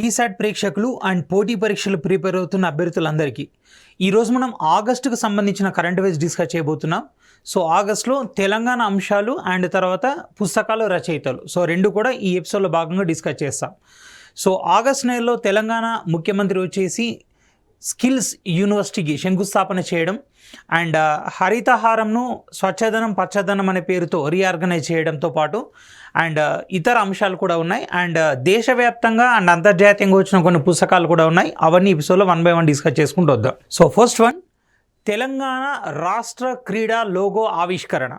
టీసాట్ ప్రేక్షకులు అండ్ పోటీ పరీక్షలు ప్రిపేర్ అవుతున్న అభ్యర్థులందరికీ ఈరోజు మనం ఆగస్టుకు సంబంధించిన కరెంట్ అఫైర్స్ డిస్కస్ చేయబోతున్నాం. సో ఆగస్టులో తెలంగాణ అంశాలు అండ్ తర్వాత పుస్తకాలు రచయితలు రెండు కూడా ఈ ఎపిసోడ్లో భాగంగా డిస్కస్ చేస్తాం. సో ఆగస్ట్ నెలలో తెలంగాణ ముఖ్యమంత్రి వచ్చేసి స్కిల్స్ యూనివర్సిటీకి శంకుస్థాపన చేయడం అండ్ హరితహారంను స్వచ్ఛదనం పచ్చదనం అనే పేరుతో రీఆర్గనైజ్ చేయడంతో పాటు అండ్ ఇతర అంశాలు కూడా ఉన్నాయి. అండ్ దేశవ్యాప్తంగా అండ్ అంతర్జాతీయంగా వచ్చిన కొన్ని పుస్తకాలు కూడా ఉన్నాయి. అవన్నీ ఎపిసోడ్లో 1 by 1 డిస్కస్ చేసుకుంటూ వద్దాం. సో ఫస్ట్ వన్, తెలంగాణ రాష్ట్ర క్రీడా లోగో ఆవిష్కరణ.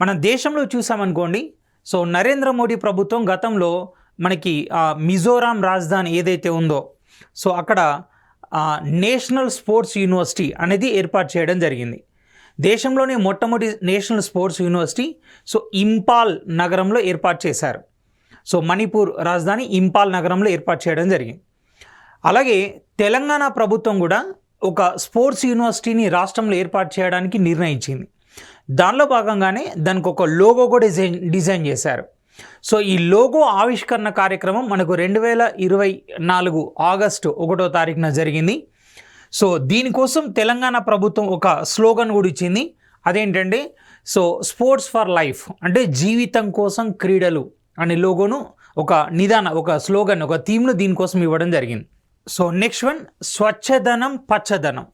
మన దేశంలో చూసామనుకోండి, సో నరేంద్ర మోడీ ప్రభుత్వం గతంలో మనకి మిజోరాం రాజధాని ఏదైతే ఉందో సో అక్కడ నేషనల్ స్పోర్ట్స్ యూనివర్సిటీ అనేది ఏర్పాటు చేయడం జరిగింది. దేశంలోని మొట్టమొదటి national sports university so Imphal నగరంలో ఏర్పాటు చేశారు. సో మణిపూర్ రాజధాని ఇంపాల్ నగరంలో ఏర్పాటు చేయడం జరిగింది. అలాగే తెలంగాణ ప్రభుత్వం కూడా ఒక స్పోర్ట్స్ యూనివర్సిటీని రాష్ట్రంలో ఏర్పాటు చేయడానికి నిర్ణయించింది. దానిలో భాగంగానే దానికి ఒక లోగో కూడా డిజైన్ చేశారు. సో ఈ లోగో ఆవిష్కరణ కార్యక్రమం మనకు 2024 ఆగస్టు 1వ తారీఖున జరిగింది. సో దీనికోసం తెలంగాణ ప్రభుత్వం ఒక స్లోగన్ కూడా ఇచ్చింది. అదేంటంటే సో స్పోర్ట్స్ ఫర్ లైఫ్, అంటే జీవితం కోసం క్రీడలు అనే లోగోను ఒక స్లోగన్, ఒక థీమ్ను దీనికోసం ఇవ్వడం జరిగింది. సో నెక్స్ట్ వన్, స్వచ్ఛదనం పచ్చదనం.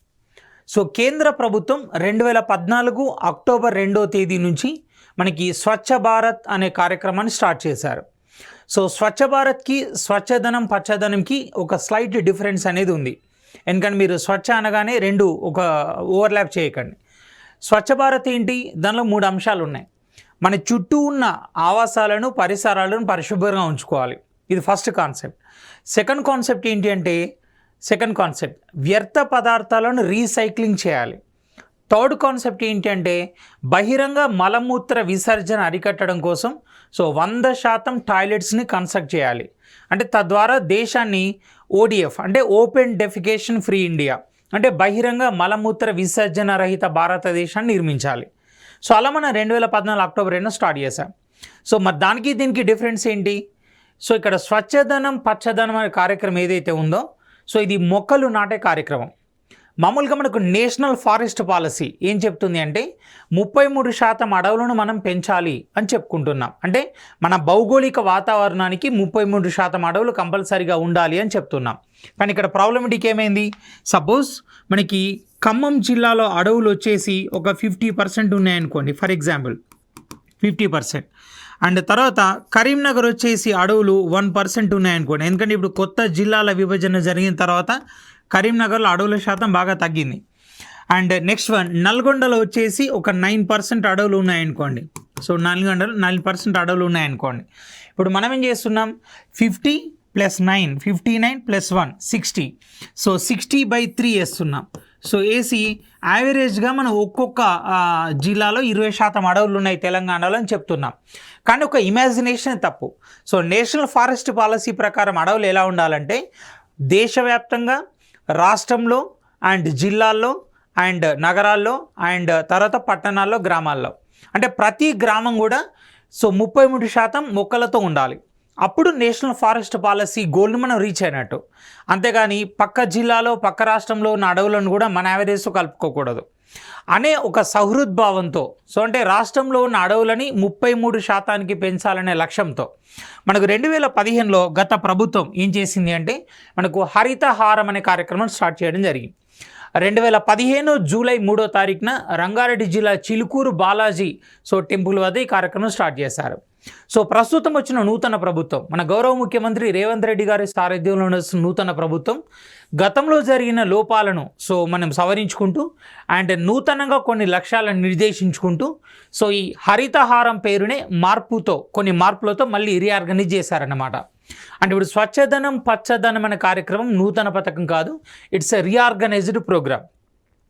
సో కేంద్ర ప్రభుత్వం 2014 అక్టోబర్ 2వ తేదీ నుంచి మనకి స్వచ్ఛ భారత్ అనే కార్యక్రమాన్ని స్టార్ట్ చేశారు. సో స్వచ్ఛ భారత్కి స్వచ్ఛదనం పచ్చదనంకి ఒక స్లైట్ డిఫరెన్స్ అనేది ఉంది. ఎందుకంటే మీరు స్వచ్ఛ అనగానే రెండు ఒక ఓవర్లాప్ చేయకండి. స్వచ్ఛ భారత్ ఏంటి, దానిలో 3 అంశాలు ఉన్నాయి. మన చుట్టూ ఉన్న ఆవాసాలను పరిసరాలను పరిశుభ్రంగా ఉంచుకోవాలి, ఇది ఫస్ట్ కాన్సెప్ట్. సెకండ్ కాన్సెప్ట్ వ్యర్థ పదార్థాలను రీసైక్లింగ్ చేయాలి. థర్డ్ కాన్సెప్ట్ ఏంటి అంటే బహిరంగ మలమూత్ర విసర్జన అరికట్టడం కోసం 100% టాయిలెట్స్ని కన్స్ట్రక్ట్ చేయాలి. అంటే తద్వారా దేశాన్ని ODF అంటే ఓపెన్ డెఫికేషన్ ఫ్రీ ఇండియా, అంటే బహిరంగ మలమూత్ర విసర్జన రహిత భారతదేశాన్ని నిర్మించాలి. సో అలా మనం 2014 అక్టోబర్ 2 స్టార్ట్ చేశాం. సో మరి దానికి దీనికి డిఫరెన్స్ ఏంటి? సో ఇక్కడ స్వచ్ఛదనం పచ్చదనం అనే కార్యక్రమం ఏదైతే ఉందో సో ఇది మొక్కలు నాటే కార్యక్రమం. మామూలుగా మనకు నేషనల్ ఫారెస్ట్ పాలసీ ఏం చెప్తుంది అంటే 33% అడవులను మనం పెంచాలి అని చెప్పుకుంటున్నాం. అంటే మన భౌగోళిక వాతావరణానికి 33% అడవులు కంపల్సరీగా ఉండాలి అని చెప్తున్నాం. కానీ ఇక్కడ ప్రాబ్లమేటిక్ ఏమైంది, సపోజ్ మనకి ఖమ్మం జిల్లాలో అడవులు వచ్చేసి ఒక 50% ఉన్నాయనుకోండి, ఫర్ ఎగ్జాంపుల్ 50%. అండ్ తర్వాత కరీంనగర్ వచ్చేసి అడవులు 1% ఉన్నాయనుకోండి. ఎందుకంటే ఇప్పుడు కొత్త జిల్లాల విభజన జరిగిన తర్వాత కరీంనగర్లో అడవుల శాతం బాగా తగ్గింది. అండ్ నెక్స్ట్ వన్, నల్గొండలో వచ్చేసి ఒక 9% అడవులు ఉన్నాయనుకోండి. సో నల్గొండలో 9% అడవులు ఉన్నాయనుకోండి. ఇప్పుడు మనం ఏం చేస్తున్నాం, 50 + 9, 59 + 1 60. సో 60/3 వేస్తున్నాం. సో వేసి యావరేజ్గా మనం ఒక్కొక్క జిల్లాలో 20% అడవులు ఉన్నాయి తెలంగాణలో అని చెప్తున్నాం. కానీ ఒక ఇమాజినేషన్ తప్పు. సో నేషనల్ ఫారెస్ట్ పాలసీ ప్రకారం అడవులు ఎలా ఉండాలంటే దేశవ్యాప్తంగా, రాష్ట్రంలో అండ్ జిల్లాల్లో అండ్ నగరాల్లో అండ్ తర్వాత పట్టణాల్లో, గ్రామాల్లో, అంటే ప్రతి గ్రామం కూడా 33% మొక్కలతో ఉండాలి. అప్పుడు నేషనల్ ఫారెస్ట్ పాలసీ గోల్ని మనం రీచ్ అయినట్టు. అంతేగాని పక్క జిల్లాలో పక్క రాష్ట్రంలో ఉన్న అడవులను కూడా మన యావరేజ్తో కలుపుకోకూడదు అనే ఒక సహృద్భావంతో, సో అంటే రాష్ట్రంలో ఉన్న అడవులని 33%కి పెంచాలనే లక్ష్యంతో మనకు 2015లో గత ప్రభుత్వం ఏం చేసింది అంటే మనకు హరితహారం అనే కార్యక్రమం స్టార్ట్ చేయడం జరిగింది. 2015 జూలై 3వ తారీఖున రంగారెడ్డి జిల్లా చిలుకూరు బాలాజీ టెంపుల్ వద్ద ఈ కార్యక్రమం స్టార్ట్ చేశారు. సో ప్రస్తుతం వచ్చిన నూతన ప్రభుత్వం, మన గౌరవ ముఖ్యమంత్రి రేవంత్ రెడ్డి గారి సారథ్యంలో ఉన్న నూతన ప్రభుత్వం గతంలో జరిగిన లోపాలను మనం సవరించుకుంటూ అండ్ నూతనంగా కొన్ని లక్ష్యాలను నిర్దేశించుకుంటూ ఈ హరితహారం పేరునే కొన్ని మార్పులతో మళ్ళీ రీఆర్గనైజ్ చేశారన్నమాట. అంటే ఇప్పుడు స్వచ్ఛదనం పచ్చదనం అనే కార్యక్రమం నూతన పథకం కాదు, ఇట్స్ ఎ రీఆర్గనైజ్డ్ ప్రోగ్రామ్.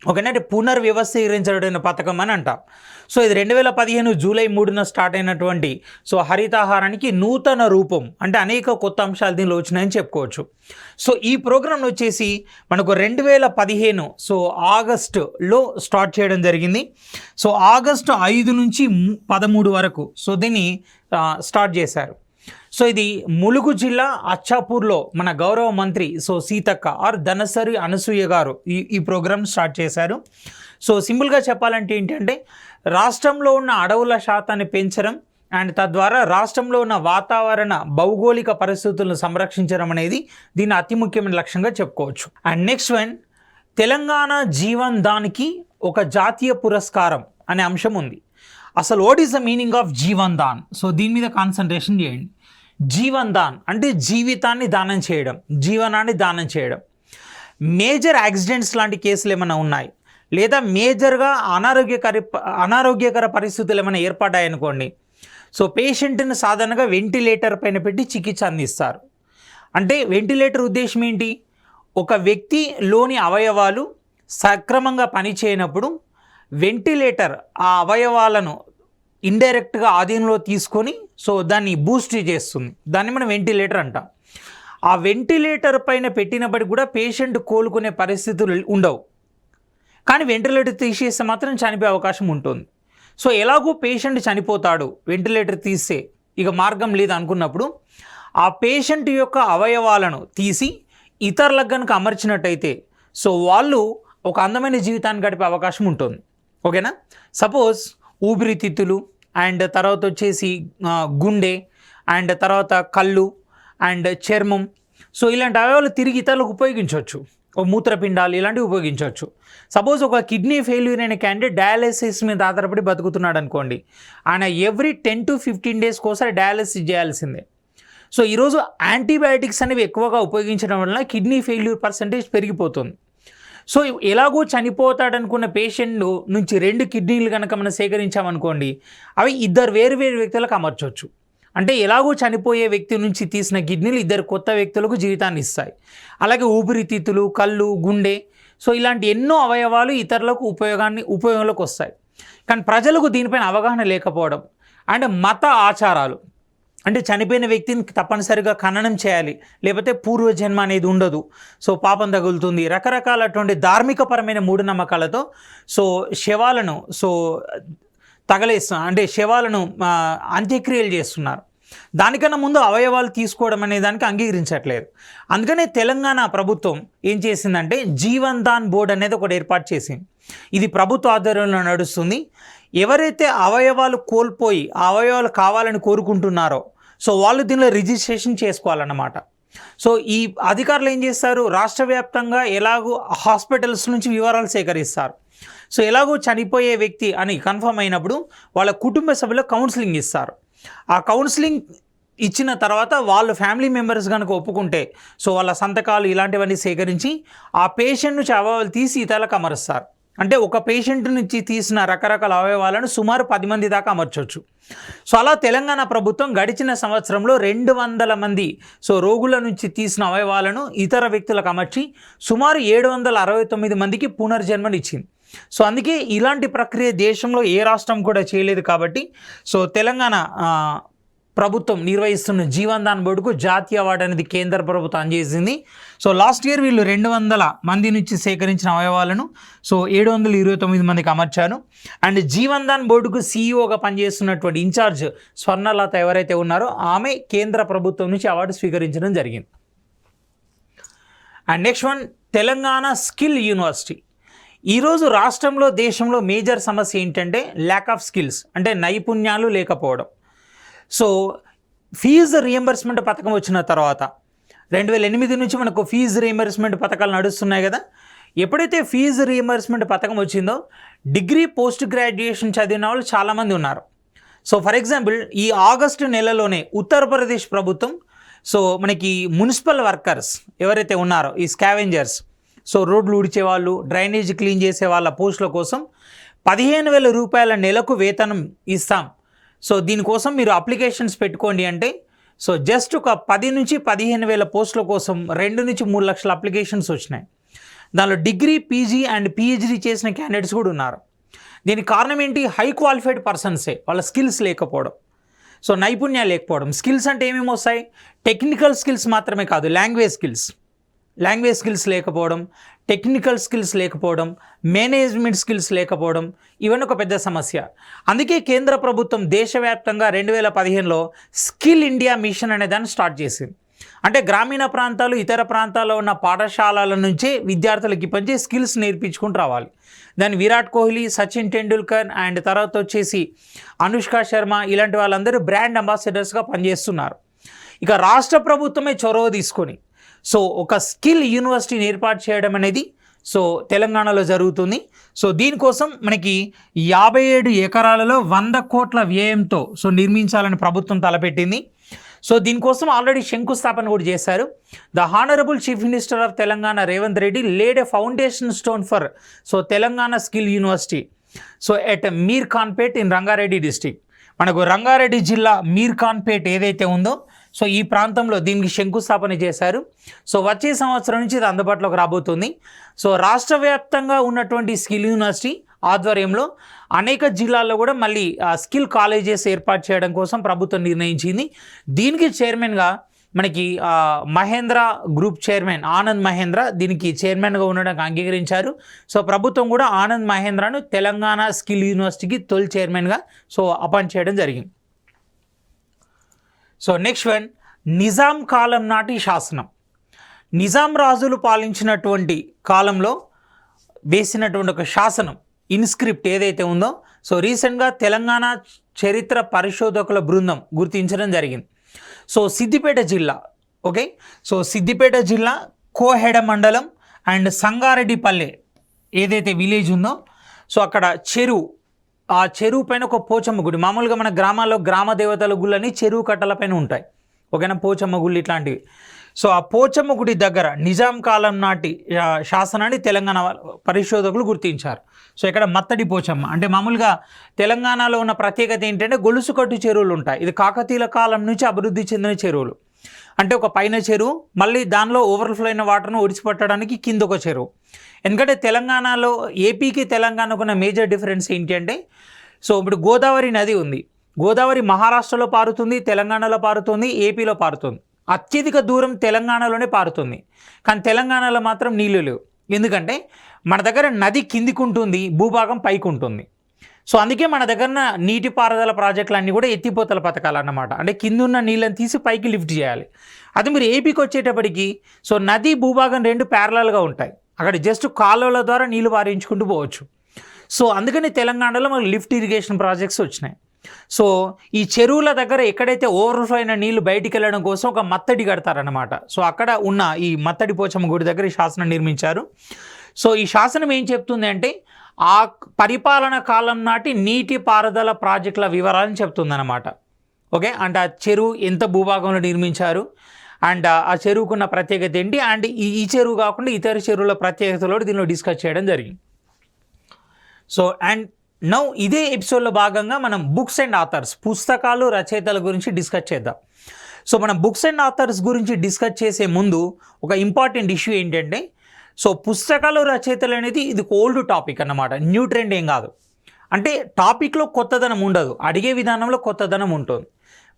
ఓకేనా, పునర్వ్యవస్థీకరించబడిన పథకం అని అంటాం. సో ఇది 2015 జూలై 3న స్టార్ట్ అయినటువంటి హరితహారానికి నూతన రూపం, అంటే అనేక కొత్త అంశాలు దీనిలో వచ్చినాయని చెప్పుకోవచ్చు. సో ఈ ప్రోగ్రామ్ వచ్చేసి మనకు 2015 ఆగస్టులో స్టార్ట్ చేయడం జరిగింది. సో ఆగస్టు 5 నుంచి 13 వరకు దీన్ని స్టార్ట్ చేశారు. సో ఇది ములుగు జిల్లా అచ్చాపూర్లో మన గౌరవ మంత్రి సో సీతక్క ఆర్ ధనసరి అనసూయ గారు ఈ ప్రోగ్రామ్ స్టార్ట్ చేశారు. సో సింపుల్గా చెప్పాలంటే ఏంటంటే రాష్ట్రంలో ఉన్న అడవుల శాతాన్ని పెంచడం అండ్ తద్వారా రాష్ట్రంలో ఉన్న వాతావరణ భౌగోళిక పరిస్థితులను సంరక్షించడం అనేది దీని అతి ముఖ్యమైన లక్ష్యంగా చెప్పుకోవచ్చు. And next one, Telangana Jeevan దాన్కి ఒక జాతీయ పురస్కారం అనే అంశం ఉంది. అసలు what is the meaning of Jeevan Dan? So దీని మీద కాన్సన్ట్రేషన్ చేయండి. జీవన్ దాన్ అంటే జీవితాన్ని దానం చేయడం, జీవనాన్ని దానం చేయడం. మేజర్ యాక్సిడెంట్స్ లాంటి కేసులు ఏమైనా ఉన్నాయి లేదా మేజర్గా అనారోగ్యకర పరిస్థితులు ఏమైనా ఏర్పడ్డాయనుకోండి, సో పేషెంట్ని సాధారణంగా వెంటిలేటర్ పైన పెట్టి చికిత్స అందిస్తారు. అంటే వెంటిలేటర్ ఉద్దేశం ఏంటి? ఒక వ్యక్తిలోని అవయవాలు సక్రమంగా పనిచేయనప్పుడు వెంటిలేటర్ ఆ అవయవాలను ఇండైరెక్ట్గా ఆధీనంలో తీసుకొని సో దాన్ని బూస్ట్ చేస్తుంది. దాన్ని మనం వెంటిలేటర్ అంటాం. ఆ వెంటిలేటర్ పైన పెట్టినప్పటికి కూడా పేషెంట్ కోలుకునే పరిస్థితులు ఉండవు, కానీ వెంటిలేటర్ తీసేస్తే మాత్రం చనిపోయే అవకాశం ఉంటుంది. సో ఎలాగో పేషెంట్ చనిపోతాడు, వెంటిలేటర్ తీస్తే ఇక మార్గం లేదు అనుకున్నప్పుడు ఆ పేషెంట్ యొక్క అవయవాలను తీసి ఇతరులకు కనుక అమర్చినట్టయితే సో వాళ్ళు ఒక అందమైన జీవితాన్ని గడిపే అవకాశం ఉంటుంది. ఓకేనా? సపోజ్ ఊపిరితిత్తులు అండ్ తర్వాత వచ్చేసి గుండె అండ్ తర్వాత కళ్ళు అండ్ చర్మం, సో ఇలాంటి అవయవాలు తిరిగి ఇతరులకు ఉపయోగించవచ్చు. ఒక మూత్రపిండాలు ఇలాంటివి ఉపయోగించవచ్చు. సపోజ్ ఒక కిడ్నీ ఫెయిల్యూర్ అయిన క్యాండిడేట్ డయాలసిస్ మీద ఆధారపడి బతుకుతున్నాడు అనుకోండి, ఆయన ఎవ్రీ 10 to 15 డేస్కి ఒకసారి డయాలసిస్ చేయాల్సిందే. సో ఈరోజు యాంటీబయాటిక్స్ అనేవి ఎక్కువగా ఉపయోగించడం వల్ల కిడ్నీ ఫెయిల్యూర్ పర్సంటేజ్ పెరిగిపోతుంది. సో ఎలాగో చనిపోతాడనుకున్న పేషెంట్ నుంచి 2 కిడ్నీలు కనుక మనం సేకరించామనుకోండి, అవి ఇద్దరు వేరు వ్యక్తులకు అమర్చవచ్చు. అంటే ఎలాగో చనిపోయే వ్యక్తి నుంచి తీసిన కిడ్నీలు 2 కొత్త వ్యక్తులకు జీవితాన్ని ఇస్తాయి. అలాగే ఊపిరితిత్తులు, కళ్ళు, గుండె, సో ఇలాంటి ఎన్నో అవయవాలు ఇతరులకు ఉపయోగంలోకి వస్తాయి. కానీ ప్రజలకు దీనిపైన అవగాహన లేకపోవడం అండ్ మత ఆచారాలు, అంటే చనిపోయిన వ్యక్తిని తప్పనిసరిగా ఖననం చేయాలి, లేకపోతే పూర్వజన్మ అనేది ఉండదు, సో పాపం తగులుతుంది, రకరకాలటువంటి ధార్మికపరమైన మూఢనమ్మకాలతో సో శవాలను సో తగలేస్తున్నారు, అంటే శవాలను అంత్యక్రియలు చేస్తున్నారు. దానికన్నా ముందు అవయవాలు తీసుకోవడం అనే దానికి అంగీకరించట్లేదు. అందుకనే తెలంగాణ ప్రభుత్వం ఏం చేసిందంటే జీవన్ దాన్ బోర్డు అనేది ఒకటి ఏర్పాటు చేసింది. ఇది ప్రభుత్వ ఆధ్వర్యంలో నడుస్తుంది. ఎవరైతే అవయవాలు కోల్పోయి ఆ అవయవాలు కావాలని కోరుకుంటున్నారో సో వాళ్ళు దీనిలో రిజిస్ట్రేషన్ చేసుకోవాలన్నమాట. సో ఈ అధికారులు ఏం చేస్తారు, రాష్ట్ర వ్యాప్తంగా ఎలాగో హాస్పిటల్స్ నుంచి వివరాలు సేకరిస్తారు. సో ఎలాగో చనిపోయే వ్యక్తి అని కన్ఫర్మ్ అయినప్పుడు వాళ్ళ కుటుంబ సభ్యులకు కౌన్సిలింగ్ ఇస్తారు. ఆ కౌన్సిలింగ్ ఇచ్చిన తర్వాత వాళ్ళ ఫ్యామిలీ మెంబర్స్ కనుక ఒప్పుకుంటే సో వాళ్ళ సంతకాలు ఇలాంటివన్నీ సేకరించి ఆ పేషెంట్ నుంచి అవయవాలు తీసి ఇతరులకు అమరుస్తారు. అంటే ఒక పేషెంట్ నుంచి తీసిన రకరకాల అవయవాలను సుమారు 10 మంది దాకా అమర్చవచ్చు. సో అలా తెలంగాణ ప్రభుత్వం గడిచిన సంవత్సరంలో 200 మంది సో రోగుల నుంచి తీసిన అవయవాలను ఇతర వ్యక్తులకు అమర్చి సుమారు 769 మందికి పునర్జన్మనిచ్చింది. సో అందుకే ఇలాంటి ప్రక్రియ దేశంలో ఏ రాష్ట్రం కూడా చేయలేదు. కాబట్టి సో తెలంగాణ ప్రభుత్వం నిర్వహిస్తున్న జీవన్ దాన్ బోర్డుకు జాతీయ అవార్డు అనేది కేంద్ర ప్రభుత్వం అందజేసింది. సో లాస్ట్ ఇయర్ వీళ్ళు 200 మంది నుంచి సేకరించిన అవయవాలను సో 729 మందికి అమర్చారు. అండ్ జీవన్ దాన్ బోర్డుకు సీఈఓగా పనిచేస్తున్నటువంటి ఇన్ఛార్జ్ స్వర్ణలత ఎవరైతే ఉన్నారో ఆమె కేంద్ర ప్రభుత్వం నుంచి అవార్డు స్వీకరించడం జరిగింది. And next one, Telangana skill university. ఈరోజు రాష్ట్రంలో దేశంలో మేజర్ సమస్య ఏంటంటే ల్యాక్ ఆఫ్ స్కిల్స్, అంటే నైపుణ్యాలు లేకపోవడం. సో ఫీజు రియంబర్స్మెంట్ పథకం వచ్చిన తర్వాత 2008 నుంచి మనకు ఫీజు రియంబర్స్మెంట్ పథకాలు నడుస్తున్నాయి కదా. ఎప్పుడైతే ఫీజు రియంబర్స్మెంట్ పథకం వచ్చిందో డిగ్రీ పోస్ట్ గ్రాడ్యుయేషన్ చదివిన వాళ్ళు చాలామంది ఉన్నారు. సో ఫర్ ఎగ్జాంపుల్ ఈ ఆగస్టు నెలలోనే ఉత్తరప్రదేశ్ ప్రభుత్వం సో మనకి మున్సిపల్ వర్కర్స్ ఎవరైతే ఉన్నారో ఈ స్కావెంజర్స్, సో రోడ్లు ఊడ్చే వాళ్ళు, డ్రైనేజ్ క్లీన్ చేసే వాళ్ళ పోస్టుల కోసం 15,000 రూపాయల నెలకు వేతనం ఇస్తాం, సో దీనికోసం మీరు అప్లికేషన్స్ పెట్టుకోండి అంటే సో జస్ట్ ఒక 10 నుంచి 15,000 పోస్టుల కోసం 2 నుంచి 3 లక్షల అప్లికేషన్స్ వచ్చినాయి. దానిలో డిగ్రీ, పీజీ అండ్ పిహెచ్డీ చేసిన క్యాండిడేట్స్ కూడా ఉన్నారు. దీనికి కారణం ఏంటి? హై క్వాలిఫైడ్ పర్సన్సే, వాళ్ళ స్కిల్స్ లేకపోవడం, సో నైపుణ్యాలు లేకపోవడం. స్కిల్స్ అంటే ఏమేమి వస్తాయి? టెక్నికల్ స్కిల్స్ మాత్రమే కాదు, లాంగ్వేజ్ స్కిల్స్, లాంగ్వేజ్ స్కిల్స్ లేకపోవడం, టెక్నికల్ స్కిల్స్ లేకపోవడం, మేనేజ్మెంట్ స్కిల్స్ లేకపోవడం, ఇవన్నీ ఒక పెద్ద సమస్య. అందుకే కేంద్ర ప్రభుత్వం దేశవ్యాప్తంగా 2015లో స్కిల్ ఇండియా మిషన్ అనే దాన్ని స్టార్ట్ చేసింది. అంటే గ్రామీణ ప్రాంతాలు, ఇతర ప్రాంతాల్లో ఉన్న పాఠశాలల నుంచే విద్యార్థులకి పంచి స్కిల్స్ నేర్పించుకుంటూ రావాలి. దాన్ని విరాట్ కోహ్లీ, సచిన్ టెండూల్కర్ అండ్ తర్వాత వచ్చేసి అనుష్క శర్మ ఇలాంటి వాళ్ళందరూ బ్రాండ్ అంబాసిడర్స్గా పనిచేస్తున్నారు. ఇక రాష్ట్ర ప్రభుత్వమే చొరవ తీసుకొని సో ఒక స్కిల్ యూనివర్సిటీని ఏర్పాటు చేయడం అనేది సో తెలంగాణలో జరుగుతుంది. సో దీనికోసం మనకి 57 ఎకరాలలో 100 కోట్ల వ్యయంతో సో నిర్మించాలని ప్రభుత్వం తలపెట్టింది. సో దీనికోసం ఆల్రెడీ శంకుస్థాపన కూడా చేశారు. The honourable chief minister of Telangana Revanth Reddy laid a foundation stone for so Telangana skill university so at Mir Khanpet in Rangareddy district. మనకు రంగారెడ్డి జిల్లా మీర్ ఖాన్పేట్ ఏదైతే ఉందో సో ఈ ప్రాంతంలో దీనికి శంకుస్థాపన చేశారు. సో వచ్చే సంవత్సరం నుంచి ఇది అందుబాటులోకి రాబోతుంది. సో రాష్ట్ర వ్యాప్తంగా ఉన్నటువంటి స్కిల్ యూనివర్సిటీ ఆధ్వర్యంలో అనేక జిల్లాల్లో కూడా మళ్ళీ స్కిల్ కాలేజెస్ ఏర్పాటు చేయడం కోసం ప్రభుత్వం నిర్ణయించింది. దీనికి చైర్మన్గా మనకి మహేంద్ర గ్రూప్ చైర్మన్ ఆనంద్ మహేంద్ర దీనికి చైర్మన్గా ఉండడానికి అంగీకరించారు. సో ప్రభుత్వం కూడా ఆనంద్ మహేంద్రను తెలంగాణ స్కిల్ యూనివర్సిటీకి తొలి చైర్మన్గా సో అపాయింట్ చేయడం జరిగింది. సో నెక్స్ట్ వన్, నిజాం కాలం నాటి శాసనం. నిజాం రాజులు పాలించినటువంటి కాలంలో వేసినటువంటి ఒక శాసనం ఇన్స్క్రిప్ట్ ఏదైతే ఉందో సో రీసెంట్గా తెలంగాణ చరిత్ర పరిశోధకుల బృందం గుర్తించడం జరిగింది. సో సిద్దిపేట జిల్లా, ఓకే, సో సిద్దిపేట జిల్లా కోహెడ మండలం అండ్ సంగారెడ్డిపల్లె ఏదైతే విలేజ్ ఉందో సో అక్కడ చెరువు, ఆ చెరువు పైన ఒక పోచమ్మ గుడి. మామూలుగా మన గ్రామాల్లో గ్రామ దేవతల గుళ్ళని చెరువు కట్టల పైన ఉంటాయి, ఓకేనా, పోచమ్మ గుళ్ళు ఇట్లాంటివి. సో ఆ పోచమ్మ గుడి దగ్గర నిజాం కాలం నాటి శాసనాన్ని తెలంగాణ పరిశోధకులు గుర్తించారు. సో ఇక్కడ మత్తడి పోచమ్మ అంటే మామూలుగా తెలంగాణలో ఉన్న ప్రత్యేకత ఏంటంటే గొలుసు కట్టు చెరువులు ఉంటాయి. ఇది కాకతీయుల కాలం నుంచి అభివృద్ధి చెందిన చెరువులు. అంటే ఒక పైన చెరువు, మళ్ళీ దానిలో ఓవర్ఫ్లో అయిన వాటర్ను ఒడిచిపట్టడానికి కింద ఒక చెరువు. ఎందుకంటే తెలంగాణలో ఏపీకి తెలంగాణకు ఉన్న మేజర్ డిఫరెన్స్ ఏంటి అంటే సో ఇప్పుడు గోదావరి నది ఉంది. గోదావరి మహారాష్ట్రలో పారుతుంది, తెలంగాణలో పారుతుంది, ఏపీలో పారుతుంది. అత్యధిక దూరం తెలంగాణలోనే పారుతుంది, కానీ తెలంగాణలో మాత్రం నీళ్ళు లేవు. ఎందుకంటే మన దగ్గర నది కిందికి ఉంటుంది, భూభాగం పైకి ఉంటుంది. సో అందుకే మన దగ్గర నీటిపారుదల ప్రాజెక్టులన్నీ కూడా ఎత్తిపోతల పథకాలు అన్నమాట. అంటే కింద ఉన్న నీళ్ళని తీసి పైకి లిఫ్ట్ చేయాలి. అది మీరు ఏపీకి వచ్చేటప్పటికి సో నది భూభాగం రెండు ప్యారలల్గా ఉంటాయి. అక్కడ జస్ట్ కాలువల ద్వారా నీళ్లు పారించుకుంటూ పోవచ్చు. సో అందుకని తెలంగాణలో మనకు లిఫ్ట్ ఇరిగేషన్ ప్రాజెక్ట్స్ వచ్చినాయి. సో ఈ చెరువుల దగ్గర ఎక్కడైతే ఓవర్ఫ్లో అయిన నీళ్లు బయటికి వెళ్ళడం కోసం ఒక మత్తడి కడతారనమాట. సో అక్కడ ఉన్న ఈ మత్తడి పోచమ్మ గుడి దగ్గర ఈ శాసనం నిర్మించారు. సో ఈ శాసనం ఏం చెప్తుంది అంటే ఆ పరిపాలన కాలం నాటి నీటి పారుదల ప్రాజెక్టుల వివరాలను చెప్తుందన్నమాట. ఓకే, అంటే ఆ చెరువు ఎంత భూభాగంలో నిర్మించారు అండ్ ఆ చెరువుకున్న ప్రత్యేకత ఏంటి, అండ్ ఈ చెరువు కాకుండా ఇతర చెరువుల ప్రత్యేకతలో దీనిలో డిస్కస్ చేయడం జరిగింది. సో అండ్ నౌ ఇదే ఎపిసోడ్లో భాగంగా మనం బుక్స్ అండ్ ఆథర్స్, పుస్తకాలు రచయితల గురించి డిస్కస్ చేద్దాం. సో మనం బుక్స్ అండ్ ఆథర్స్ గురించి డిస్కస్ చేసే ముందు ఒక ఇంపార్టెంట్ ఇష్యూ ఏంటంటే సో పుస్తకాలు రచయితలు అనేది ఇది ఓల్డ్ టాపిక్ అన్నమాట, న్యూ ట్రెండ్ ఏం కాదు. అంటే టాపిక్లో కొత్తదనం ఉండదు, అడిగే విధానంలో కొత్తదనం ఉంటుంది.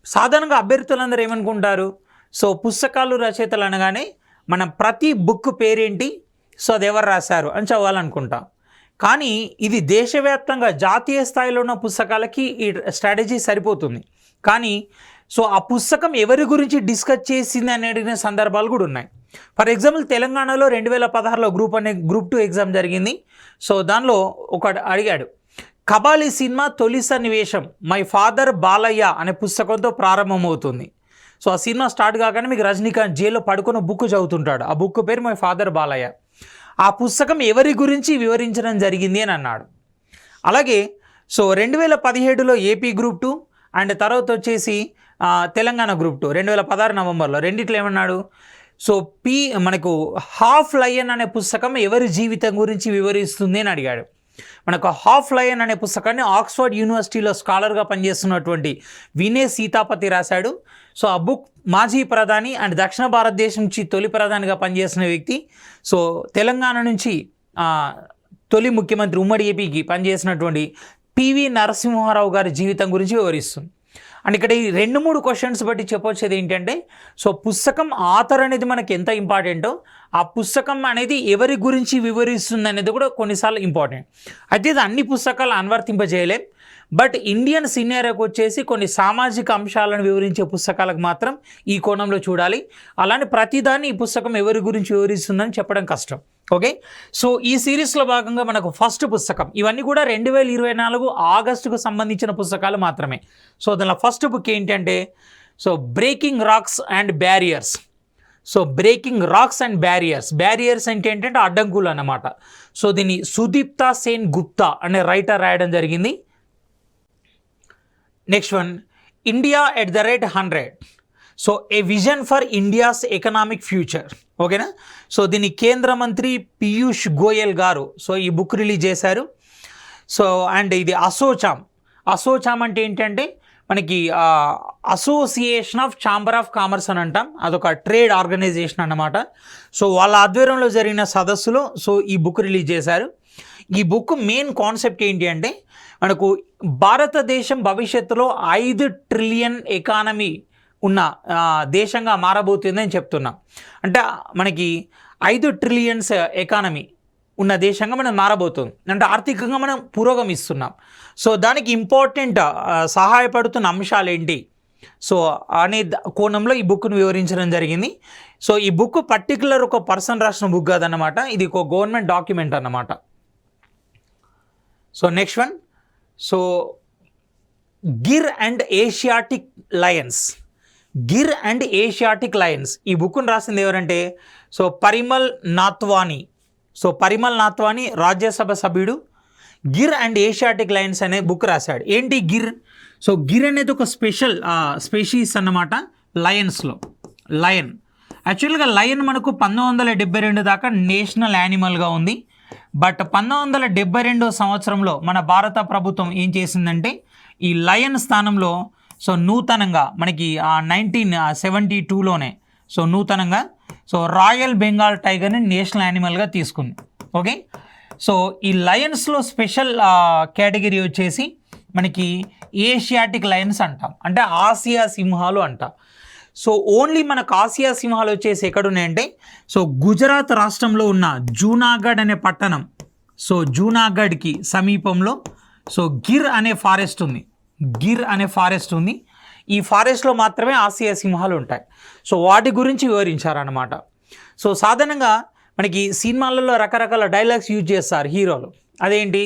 సాధారణంగా అభ్యర్థులందరూ ఏమనుకుంటారు, సో పుస్తకాలు రచయితలు అనగానే మనం ప్రతి బుక్ పేరేంటి, సో అది ఎవరు రాశారు అని చదవాలనుకుంటాం. కానీ ఇది దేశవ్యాప్తంగా జాతీయ స్థాయిలో ఉన్న పుస్తకాలకి ఈ స్ట్రాటజీ సరిపోతుంది. కానీ సో ఆ పుస్తకం ఎవరి గురించి డిస్కస్ చేసింది అని అడిగిన సందర్భాలు కూడా ఉన్నాయి. ఫర్ ఎగ్జాంపుల్ తెలంగాణలో 2016లో గ్రూప్ 2 ఎగ్జామ్ జరిగింది. సో దానిలో ఒక అడిగాడు, కబాలి సినిమా తొలి సన్నివేశం మై ఫాదర్ బాలయ్య అనే పుస్తకంతో ప్రారంభమవుతుంది. సో ఆ సినిమా స్టార్ట్ కాగానే మీకు రజనీకాంత్ జైల్లో పడుకొని బుక్ చదువుతుంటాడు, ఆ బుక్ పేరు మై ఫాదర్ బాలయ్య. ఆ పుస్తకం ఎవరి గురించి వివరించడం జరిగింది అని అన్నాడు. అలాగే సో 2017లో ఏపీ గ్రూప్ 2 అండ్ తర్వాత వచ్చేసి తెలంగాణ గ్రూప్ 2 2016 నవంబర్లో రెండిట్లో ఏమన్నాడు, సో మనకు హాఫ్ లయన్ అనే పుస్తకం ఎవరి జీవితం గురించి వివరిస్తుంది అని అడిగాడు. మనకు హాఫ్ లయన్ అనే పుస్తకాన్ని ఆక్స్ఫర్డ్ యూనివర్సిటీలో స్కాలర్గా పనిచేస్తున్నటువంటి వినయ్ సీతాపతి రాశాడు. సో ఆ బుక్ మాజీ ప్రధాని అండ్ దక్షిణ భారతదేశం నుంచి తొలి ప్రధానిగా పనిచేసిన వ్యక్తి, సో తెలంగాణ నుంచి తొలి ముఖ్యమంత్రి ఉమ్మడి ఏపీకి పనిచేసినటువంటి పివి నరసింహారావు గారి జీవితం గురించి వివరిస్తుంది. అండ్ ఇక్కడ ఈ 2-3 క్వశ్చన్స్ బట్టి చెప్పొచ్చేది ఏంటంటే సో పుస్తకం ఆథర్ అనేది మనకి ఎంత ఇంపార్టెంటో ఆ పుస్తకం అనేది ఎవరి గురించి వివరిస్తుంది అనేది కూడా కొన్నిసార్లు ఇంపార్టెంట్. అయితే ఇది అన్ని పుస్తకాలు అనువర్తింపజేయలేం, బట్ ఇండియన్ సినారియోకి వచ్చేసి కొన్ని సామాజిక అంశాలను వివరించే పుస్తకాలకు మాత్రం ఈ కోణంలో చూడాలి. అలానే ప్రతిదాన్ని ఈ పుస్తకం ఎవరి గురించి వివరిస్తుందని చెప్పడం కష్టం. ఓకే, సో ఈ సిరీస్లో భాగంగా మనకు ఫస్ట్ పుస్తకం, ఇవన్నీ కూడా 2024 ఆగస్టుకు సంబంధించిన పుస్తకాలు మాత్రమే. సో దానిలో ఫస్ట్ బుక్ ఏంటంటే so breaking racks and barriers. So breaking racks and barriers అంటే ఏంటంటే అడ్డంకులు అన్నమాట. సో దీన్ని సుదీప్తా సేన్ గుప్తా అనే రైటర్ రాయడం జరిగింది. Next one, India at the rate 100. So A vision for India's economic future. ఓకేనా, సో దీన్ని కేంద్ర మంత్రి పీయూష్ గోయల్ గారు సో ఈ బుక్ రిలీజ్ చేశారు. సో అండ్ ఇది అసోచామ్ అంటే ఏంటంటే మనకి association of chamber of commerce అని అంటాం, అదొక ట్రేడ్ ఆర్గనైజేషన్ అన్నమాట. సో వాళ్ళ ఆధ్వర్యంలో జరిగిన సదస్సులో సో ఈ బుక్ రిలీజ్ చేశారు. ఈ బుక్ మెయిన్ కాన్సెప్ట్ ఏంటి అంటే మనకు భారతదేశం భవిష్యత్తులో 5 ట్రిలియన్ ఎకానమీ ఉన్న దేశంగా మారబోతుందని చెప్తున్నాం. అంటే మనకి 5 ట్రిలియన్స్ ఎకానమీ ఉన్న దేశంగా మనం మారబోతుంది, అంటే ఆర్థికంగా మనం పురోగమిస్తున్నాం. సో దానికి ఇంపార్టెంట్ సహాయపడుతున్న అంశాలు ఏంటి సో అనే కోణంలో ఈ బుక్ను వివరించడం జరిగింది. సో ఈ బుక్ పర్టికులర్ ఒక పర్సన్ రాసిన బుక్ కాదన్నమాట, ఇది ఒక గవర్నమెంట్ డాక్యుమెంట్ అన్నమాట. So next one, so Gir and Asiatic Lions ఈ బుక్ను రాసింది ఎవరంటే సో పరిమల్ నాత్వానీ రాజ్యసభ సభ్యుడు. గిర్ అండ్ ఏషియాటిక్ లయన్స్ అనే బుక్ రాశాడు. ఏంటి గిర్? సో గిర్ అనేది ఒక స్పెషీస్ అన్నమాట లయన్స్లో. యాక్చువల్గా లయన్ మనకు 1972 దాకా నేషనల్ యానిమల్గా ఉంది. బట్ 1972 సంవత్సరంలో మన భారత ప్రభుత్వం ఏం చేసిందంటే ఈ లయన్ స్థానంలో సో నూతనంగా మనకి 1972లోనే సో నూతనంగా సో రాయల్ బెంగాల్ టైగర్ని నేషనల్ యానిమల్గా తీసుకుంది. ఓకే, సో ఈ లయన్స్లో స్పెషల్ కేటగిరీ వచ్చేసి మనకి ఏషియాటిక్ లయన్స్ అంటాం, అంటే ఆసియా సింహాలు అంటాం. సో ఓన్లీ మనకు ఆసియా సింహాలు వచ్చేసి ఎక్కడున్నాయంటే సో గుజరాత్ రాష్ట్రంలో ఉన్న జూనాగఢ్ అనే పట్టణం, సో జూనాగఢ్కి సమీపంలో సో గిర్ అనే ఫారెస్ట్ ఉంది. ఈ ఫారెస్ట్లో మాత్రమే ఆసియా సింహాలు ఉంటాయి. సో వాటి గురించి వివరించారన్నమాట. సో సాధారణంగా మనకి సినిమాలలో రకరకాల డైలాగ్స్ యూజ్ చేస్తారు హీరోలు. అదేంటి,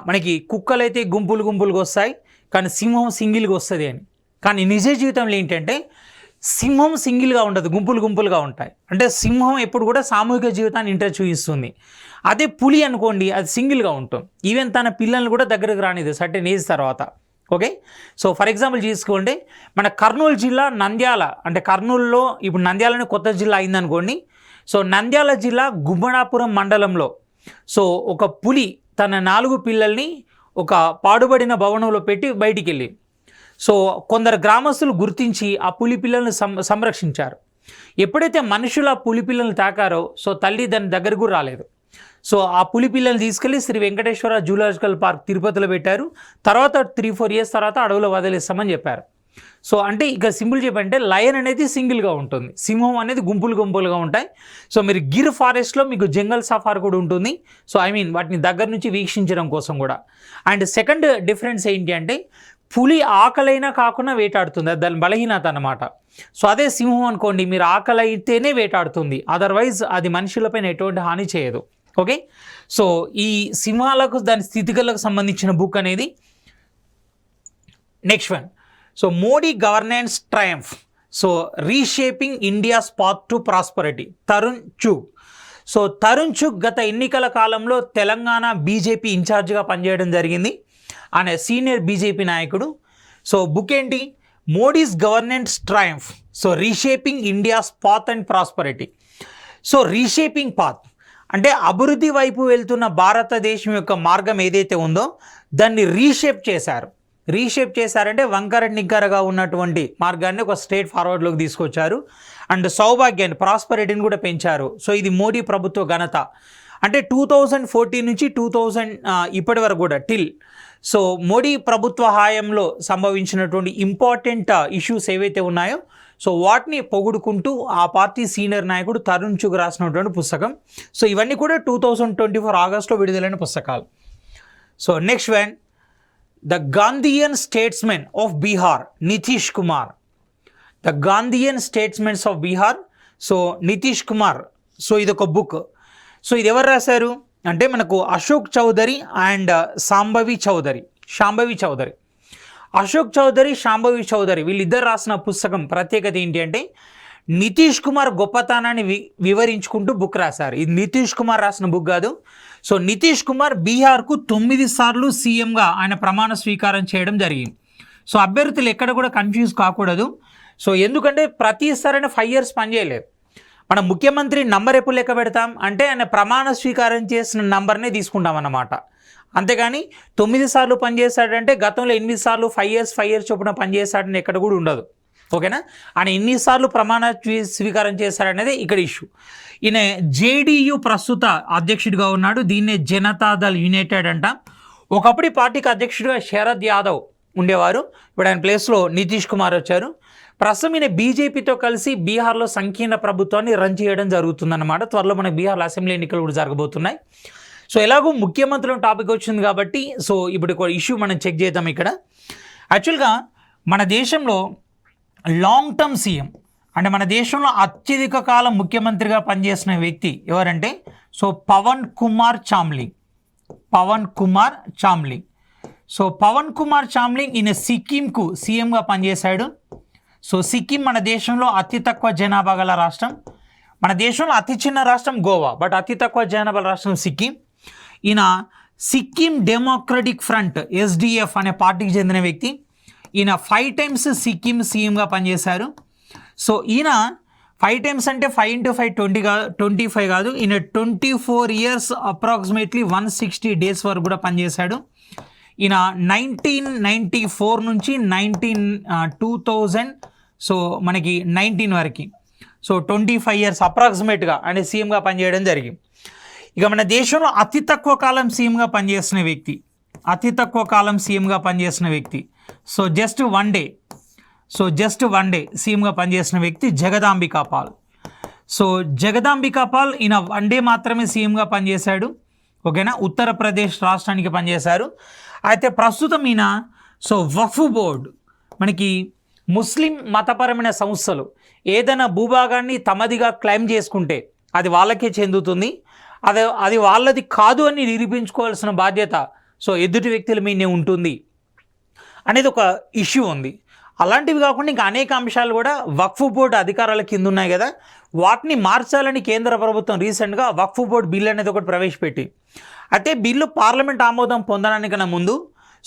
మనకి కుక్కలు అయితే గుంపులుగా వస్తాయి కానీ సింహం సింగిల్గా వస్తుంది అని. కానీ నిజ జీవితంలో ఏంటంటే సింహం సింగిల్గా ఉండదు, గుంపులుగా ఉంటాయి. అంటే సింహం ఎప్పుడు కూడా సామూహిక జీవితాన్ని చూపిస్తుంది. అదే పులి అనుకోండి, అది సింగిల్గా ఉంటుంది. ఈవెన్ తన పిల్లల్ని కూడా దగ్గరకు రానిది సర్టెన్ ఏజ్ తర్వాత. ఓకే, సో ఫర్ ఎగ్జాంపుల్ తీసుకోండి, మన కర్నూలు జిల్లా నంద్యాల, అంటే కర్నూలులో ఇప్పుడు నంద్యాలని కొత్త జిల్లా అయిందనుకోండి. సో నంద్యాల జిల్లా గుమ్మడాపురం మండలంలో సో ఒక పులి తన 4 పిల్లల్ని ఒక పాడుబడిన భవనంలో పెట్టి బయటికి వెళ్ళి సో కొందరు గ్రామస్తులు గుర్తించి ఆ పులి పిల్లల్ని సంరక్షించారు. ఎప్పుడైతే మనుషులు ఆ పులి పిల్లల్ని తాకారో సో తల్లి దాని దగ్గరకు రాలేదు. సో ఆ పులి పిల్లల్ని తీసుకెళ్ళి శ్రీ వెంకటేశ్వర జూలాజికల్ పార్క్ తిరుపతిలో పెట్టారు. తర్వాత 3-4 ఇయర్స్ తర్వాత అడవిలో వదిలేస్తామని చెప్పారు. సో అంటే ఇక సింపుల్ చెప్పంటే లయన్ అనేది సింగిల్గా ఉంటుంది, సింహం అనేది గుంపులుగా ఉంటాయి. సో మీరు గిర్ ఫారెస్ట్లో మీకు జంగల్ సఫారీ కూడా ఉంటుంది. సో వాటిని దగ్గర నుంచి వీక్షించడం కోసం కూడా. అండ్ సెకండ్ డిఫరెన్స్ ఏంటి అంటే పులి ఆకలైనా కాకుండా వేటాడుతుంది, అది దాని బలహీనత అన్నమాట. సో అదే సింహం అనుకోండి, మీరు ఆకలి అయితేనే వేటాడుతుంది, అదర్వైజ్ అది మనుషులపైన ఎటువంటి హాని చేయదు. ఓకే, సో ఈ సింహాలకు దాని స్థితిగతులకు సంబంధించిన బుక్ అనేది. Next one, so Modi governance Triumph, so reshaping India's path to prosperity, Tarun Chugh. So Tarun Chugh గత ఎన్నికల కాలంలో తెలంగాణ బీజేపీ ఇన్ఛార్జ్గా పనిచేయడం జరిగింది. ఆయన సీనియర్ బీజేపీ నాయకుడు. సో బుక్ ఏంటి, Modi's governance Triumph, so reshaping India's path and prosperity. So reshaping path అంటే అభివృద్ధి వైపు వెళ్తున్న భారతదేశం యొక్క మార్గం ఏదైతే ఉందో దాన్ని రీషేప్ చేశారంటే వంకర నిగ్గరగా ఉన్నటువంటి మార్గాన్ని ఒక స్ట్రేట్ ఫార్వర్డ్లోకి తీసుకొచ్చారు. అండ్ సౌభాగ్యాన్ని, ప్రాస్పరిటీని కూడా పెంచారు. సో ఇది మోడీ ప్రభుత్వ ఘనత. అంటే 2014 నుంచి 2000 ఇప్పటి వరకు కూడా టిల్ సో మోడీ ప్రభుత్వ హయాంలో సంభవించినటువంటి ఇంపార్టెంట్ ఇష్యూస్ ఏవైతే ఉన్నాయో సో వాటిని పొగుడుకుంటూ ఆ పార్టీ సీనియర్ నాయకుడు తరుణ్ చుగ్ రాసినటువంటి పుస్తకం. సో ఇవన్నీ కూడా 2024 ఆగస్టులో విడుదలైన పుస్తకాలు. So next one, the Gandhian statesmen of Bihar Nitish Kumar. The Gandhian statesmen's of Bihar, so Nitish Kumar. So ఇది ఒక బుక్. సో ఇది ఎవరు రాశారు అంటే మనకు అశోక్ చౌదరి అండ్ శాంభవి చౌదరి. అశోక్ చౌదరి, శాంభవి చౌదరి వీళ్ళిద్దరు రాసిన పుస్తకం ప్రత్యేకత ఏంటి అంటే నితీష్ కుమార్ గొప్పతనాన్ని వివరించుకుంటూ బుక్ రాశారు. ఇది నితీష్ కుమార్ రాసిన బుక్ కాదు. సో నితీష్ కుమార్ బీహార్కు 9 సార్లు సీఎంగా ఆయన ప్రమాణ స్వీకారం చేయడం జరిగింది. సో అభ్యర్థులు ఎక్కడ కూడా కన్ఫ్యూజ్ కాకూడదు. సో ఎందుకంటే ప్రతిసారి 5 years పనిచేయలేదు. మన ముఖ్యమంత్రి నంబర్ ఎప్పుడు లెక్క పెడతాం అంటే ఆయన ప్రమాణ స్వీకారం చేసిన నంబర్నే తీసుకుంటాం అన్నమాట. అంతేగాని 9 సార్లు పనిచేశాడంటే గతంలో 8 సార్లు 5 years చొప్పున పనిచేశాడని ఎక్కడ కూడా ఉండదు. ఓకేనా? ఆయన ఎన్నిసార్లు ప్రమాణ స్వీకారం చేశాడనేది ఇక్కడ ఇష్యూ. ఈయన జేడీయూ ప్రస్తుత అధ్యక్షుడిగా ఉన్నాడు. దీన్నే జనతాదళ్ యునైటెడ్ అంట. ఒకప్పుడు ఈ పార్టీకి అధ్యక్షుడిగా శరద్ యాదవ్ ఉండేవారు. ఇప్పుడు ఆయన ప్లేస్లో నితీష్ కుమార్ వచ్చారు. ప్రస్తుతం ఈయన బీజేపీతో కలిసి బీహార్లో సంకీర్ణ ప్రభుత్వాన్ని రన్ చేయడం జరుగుతుందన్నమాట. త్వరలో మనకి బీహార్లో అసెంబ్లీ ఎన్నికలు కూడా జరగబోతున్నాయి. సో ఎలాగో ముఖ్యమంత్రుల టాపిక్ వచ్చింది కాబట్టి సో ఇప్పుడు ఒక ఇష్యూ మనం చెక్ చేద్దాం ఇక్కడ. యాక్చువల్గా మన దేశంలో లాంగ్ టర్మ్ సీఎం అంటే మన దేశంలో అత్యధిక కాలం ముఖ్యమంత్రిగా పనిచేసిన వ్యక్తి ఎవరంటే సో పవన్ కుమార్ చామ్లింగ్. సో పవన్ కుమార్ చామ్లింగ్ ఈయన సిక్కింకు సీఎంగా పనిచేశాడు. సో సిక్కిం మన దేశంలో అతి తక్కువ జనాభా గల రాష్ట్రం. మన దేశంలో అతి చిన్న రాష్ట్రం గోవా, బట్ అతి తక్కువ జనాభా రాష్ట్రం సిక్కిం. ఈయన సిక్కిం డెమోక్రటిక్ ఫ్రంట్ SDF అనే పార్టీకి చెందిన వ్యక్తి. ఈయన 5 times సిక్కిం సీఎంగా పనిచేశారు. సో ఈయన 5 times అంటే 5 into 5 25 కాదు. ఈయన 24 years అప్రాక్సిమేట్లీ 160 days వరకు కూడా పనిచేశాడు. ఈయన 1994 నుంచి 2000 సో మనకి 19 వరకు సో 25 years అప్రాక్సిమేట్గా ఆయన సీఎంగా పనిచేయడం జరిగింది. ఇక మన దేశంలో అతి తక్కువ కాలం సీఎంగా పనిచేసిన వ్యక్తి సో జస్ట్ వన్ డే సీఎంగా పనిచేసిన వ్యక్తి జగదాంబికా పాల్. సో జగదాంబికా పాల్ ఈయన 1 day మాత్రమే సీఎంగా పనిచేశాడు. ఓకేనా? ఉత్తరప్రదేశ్ రాష్ట్రానికి పనిచేశారు. అయితే ప్రస్తుతం ఈయన సో వక్ఫ్ బోర్డ్ మనకి ముస్లిం మతపరమైన సంస్థలు ఏదైనా భూభాగాన్ని తమదిగా క్లెయిమ్ చేసుకుంటే అది వాళ్ళకే చెందుతుంది. అది వాళ్ళది కాదు అని నిరూపించుకోవాల్సిన బాధ్యత సో ఎదుటి వ్యక్తుల మీదనే ఉంటుంది అనేది ఒక ఇష్యూ ఉంది. అలాంటివి కాకుండా ఇంకా అనేక అంశాలు కూడా వక్ఫ్ బోర్డు అధికారాల కింద ఉన్నాయి కదా, వాటిని మార్చాలని కేంద్ర ప్రభుత్వం రీసెంట్గా వక్ఫ్ బోర్డు బిల్ అనేది ఒకటి ప్రవేశపెట్టి, అయితే బిల్లు పార్లమెంట్ ఆమోదం పొందడానికన్నా ముందు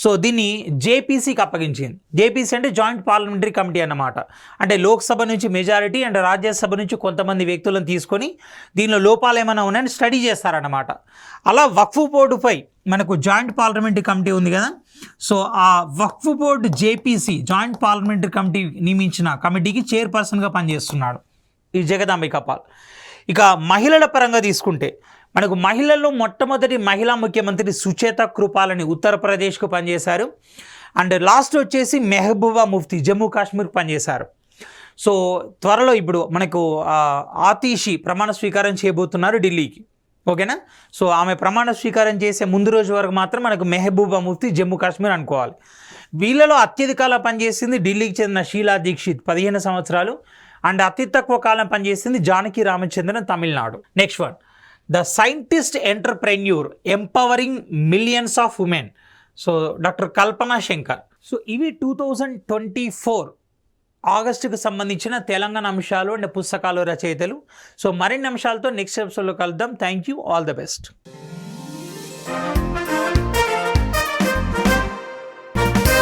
సో దీన్ని జేపీసీకి అప్పగించింది. జేపీసీ అంటే జాయింట్ పార్లమెంటరీ కమిటీ అన్నమాట. అంటే లోక్సభ నుంచి మెజారిటీ అండ్ రాజ్యసభ నుంచి కొంతమంది వ్యక్తులను తీసుకొని దీనిలో లోపాలు ఏమైనా ఉన్నాయని స్టడీ చేస్తారన్నమాట. అలా వక్ఫ్ బోర్డుపై మనకు జాయింట్ పార్లమెంటరీ కమిటీ ఉంది కదా, సో ఆ Waqf board JPC joint parliamentary committee నియమించిన కమిటీకి చైర్పర్సన్గా పనిచేస్తున్నాడు ఈ జగదాంబికా పాల్. ఇక మహిళల పరంగా తీసుకుంటే మనకు మహిళల్లో మొట్టమొదటి మహిళా ముఖ్యమంత్రి సుచేత కృపాలని ఉత్తరప్రదేశ్కు పనిచేశారు. అండ్ లాస్ట్ వచ్చేసి మెహబూబా ముఫ్తీ జమ్మూ కాశ్మీర్కి పనిచేశారు. సో త్వరలో ఇప్పుడు మనకు ఆతిషి ప్రమాణ స్వీకారం చేయబోతున్నారు ఢిల్లీకి. ఓకేనా? సో ఆమె ప్రమాణ స్వీకారం చేసే ముందు రోజు వరకు మాత్రం మనకు మెహబూబా ముఫ్తీ జమ్మూ కాశ్మీర్ అనుకోవాలి. వీళ్ళలో అత్యధిక కాలం పనిచేసింది ఢిల్లీకి చెందిన షీలా దీక్షిత్ 15 సంవత్సరాలు. అండ్ అతి తక్కువ కాలం పనిచేసింది Janaki Ramachandran Tamil Nadu. Next one, the scientist entrepreneur empowering millions of women. So doctor Kalpana Shankar. So ఇవి 2024 ఆగస్టుకు సంబంధించిన తెలంగాణ అంశాలు అండ్ పుస్తకాలు రచయితలు. సో మరిన్ని అంశాలతో నెక్స్ట్ ఎపిసోడ్లో కలుద్దాం. Thank you. All the best.